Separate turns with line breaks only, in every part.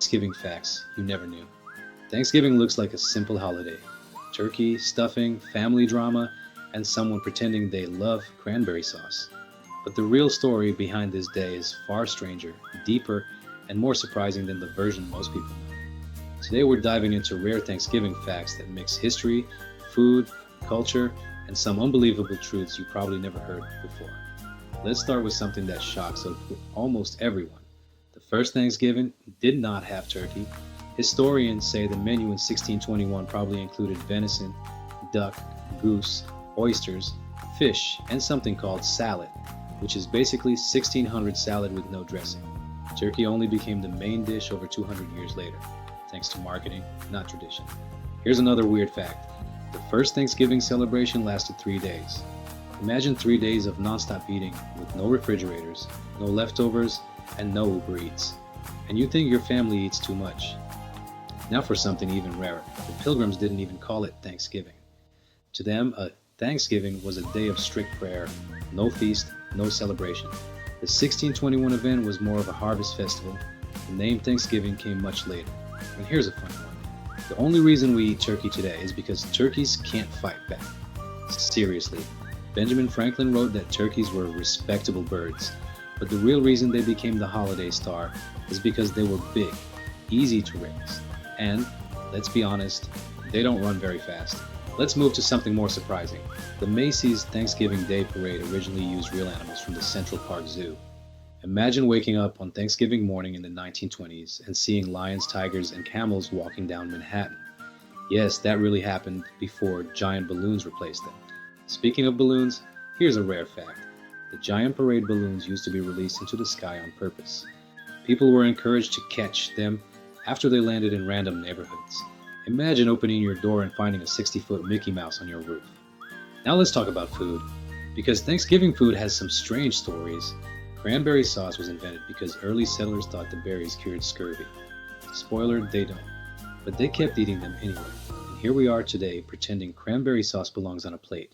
Thanksgiving facts you never knew. Thanksgiving looks like a simple holiday: turkey, stuffing, family drama, and someone pretending they love cranberry sauce. But the real story behind this day is far stranger, deeper, and more surprising than the version most people know. Today we're diving into rare Thanksgiving facts that mix history, food, culture, and some unbelievable truths you probably never heard before. Let's start with something that shocks almost everyone. The first Thanksgiving did not have turkey. Historians say the menu in 1621 probably included venison, duck, goose, oysters, fish, and something called salad, which is basically 1600 salad with no dressing. Turkey only became the main dish over 200 years later, thanks to marketing, not tradition. Here's another weird fact. The first Thanksgiving celebration lasted 3 days. Imagine 3 days of non-stop eating with no refrigerators, no leftovers, and no Uber Eats. And you think your family eats too much. Now for something even rarer. The Pilgrims didn't even call it Thanksgiving. To them, a Thanksgiving was a day of strict prayer, no feast, no celebration. The 1621 event was more of a harvest festival. The name Thanksgiving came much later. And here's a fun one. The only reason we eat turkey today is because turkeys can't fight back. Seriously, Benjamin Franklin wrote that turkeys were respectable birds, but the real reason they became the holiday star is because they were big, easy to raise, and, let's be honest, they don't run very fast. Let's move to something more surprising. The Macy's Thanksgiving Day Parade originally used real animals from the Central Park Zoo. Imagine waking up on Thanksgiving morning in the 1920s and seeing lions, tigers, and camels walking down Manhattan. Yes, that really happened before giant balloons replaced them. Speaking of balloons, here's a rare fact. The giant parade balloons used to be released into the sky on purpose. People were encouraged to catch them after they landed in random neighborhoods. Imagine opening your door and finding a 60-foot Mickey Mouse on your roof. Now let's talk about food. Because Thanksgiving food has some strange stories. Cranberry sauce was invented because early settlers thought the berries cured scurvy. Spoiler, they don't. But they kept eating them anyway. And here we are today pretending cranberry sauce belongs on a plate.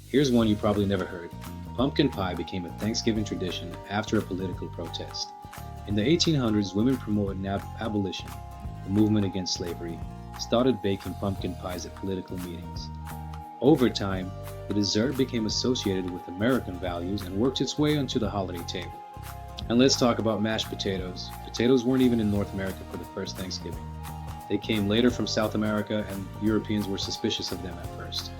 Here's one you probably never heard. Pumpkin pie became a Thanksgiving tradition after a political protest. In the 1800s, women promoted abolition, the movement against slavery, started baking pumpkin pies at political meetings. Over time, the dessert became associated with American values and worked its way onto the holiday table. And let's talk about mashed potatoes. Potatoes weren't even in North America for the first Thanksgiving. They came later from South America, and Europeans were suspicious of them at first.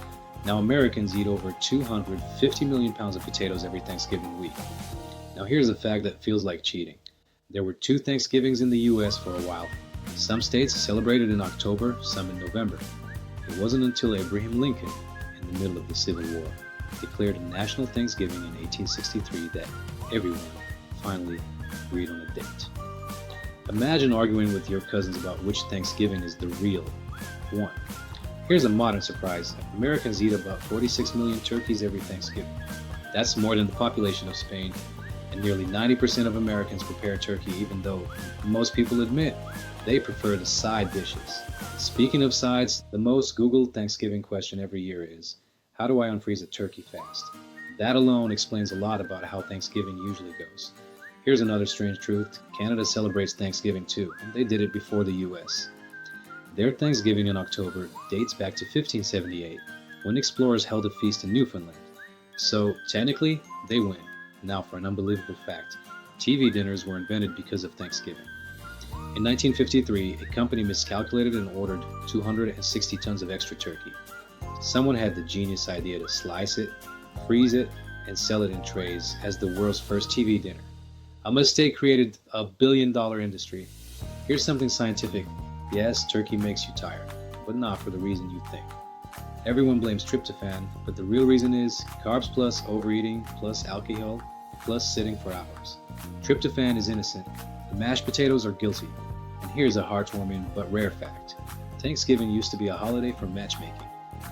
Now Americans eat over 250 million pounds of potatoes every Thanksgiving week. Now here's a fact that feels like cheating. There were 2 Thanksgivings in the US for a while. Some states celebrated in October, some in November. It wasn't until Abraham Lincoln, in the middle of the Civil War, declared a national Thanksgiving in 1863 that everyone finally agreed on a date. Imagine arguing with your cousins about which Thanksgiving is the real one. Here's a modern surprise. Americans eat about 46 million turkeys every Thanksgiving. That's more than the population of Spain, and nearly 90% of Americans prepare turkey, even though most people admit they prefer the side dishes. Speaking of sides, the most Googled Thanksgiving question every year is, how do I unfreeze a turkey fast? That alone explains a lot about how Thanksgiving usually goes. Here's another strange truth. Canada celebrates Thanksgiving too, and they did it before the US. Their Thanksgiving in October dates back to 1578, when explorers held a feast in Newfoundland. So, technically, they win. Now for an unbelievable fact. TV dinners were invented because of Thanksgiving. In 1953, a company miscalculated and ordered 260 tons of extra turkey. Someone had the genius idea to slice it, freeze it, and sell it in trays as the world's first TV dinner. A mistake created a billion-dollar industry. Here's something scientific. Yes, turkey makes you tired, but not for the reason you think. Everyone blames tryptophan, but the real reason is carbs plus overeating plus alcohol plus sitting for hours. Tryptophan is innocent. The mashed potatoes are guilty. And here's a heartwarming but rare fact. Thanksgiving used to be a holiday for matchmaking.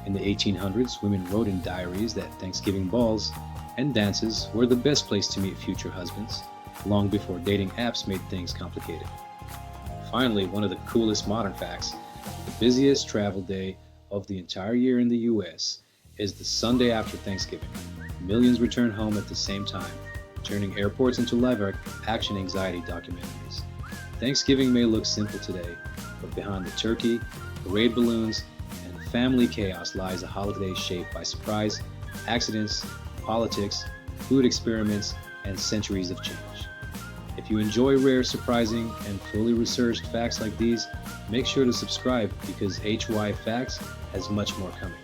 In the 1800s, women wrote in diaries that Thanksgiving balls and dances were the best place to meet future husbands, long before dating apps made things complicated. Finally, one of the coolest modern facts, the busiest travel day of the entire year in the US is the Sunday after Thanksgiving. Millions return home at the same time, turning airports into live action anxiety documentaries. Thanksgiving may look simple today, but behind the turkey, parade balloons, and family chaos lies a holiday shaped by surprise, accidents, politics, food experiments, and centuries of change. If you enjoy rare, surprising, and fully researched facts like these, make sure to subscribe because HY Facts has much more coming.